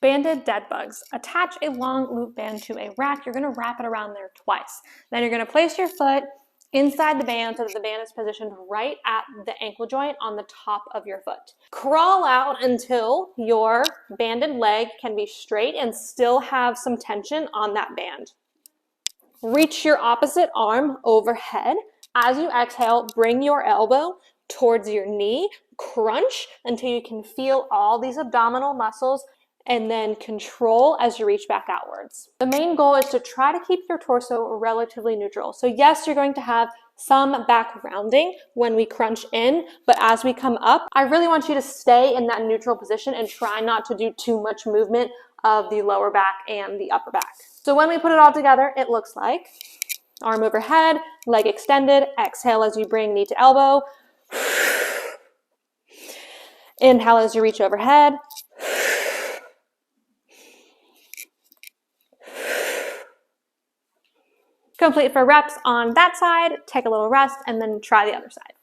Banded dead bugs. Attach a long loop band to a rack. You're going to wrap it around there twice. Then you're going to place your foot inside the band so that the band is positioned right at the ankle joint on the top of your foot. Crawl out until your banded leg can be straight and still have some tension on that band. Reach your opposite arm overhead. As you exhale, bring your elbow towards your knee, crunch until you can feel all these abdominal muscles, and then control as you reach back outwards. The main goal is to try to keep your torso relatively neutral. So yes, you're going to have some back rounding when we crunch in, but as we come up, I really want you to stay in that neutral position and try not to do too much movement of the lower back and the upper back. So when we put it all together, it looks like arm overhead, leg extended, exhale as you bring knee to elbow, inhale as you reach overhead, complete 4 reps on that side, take a little rest, and then try the other side.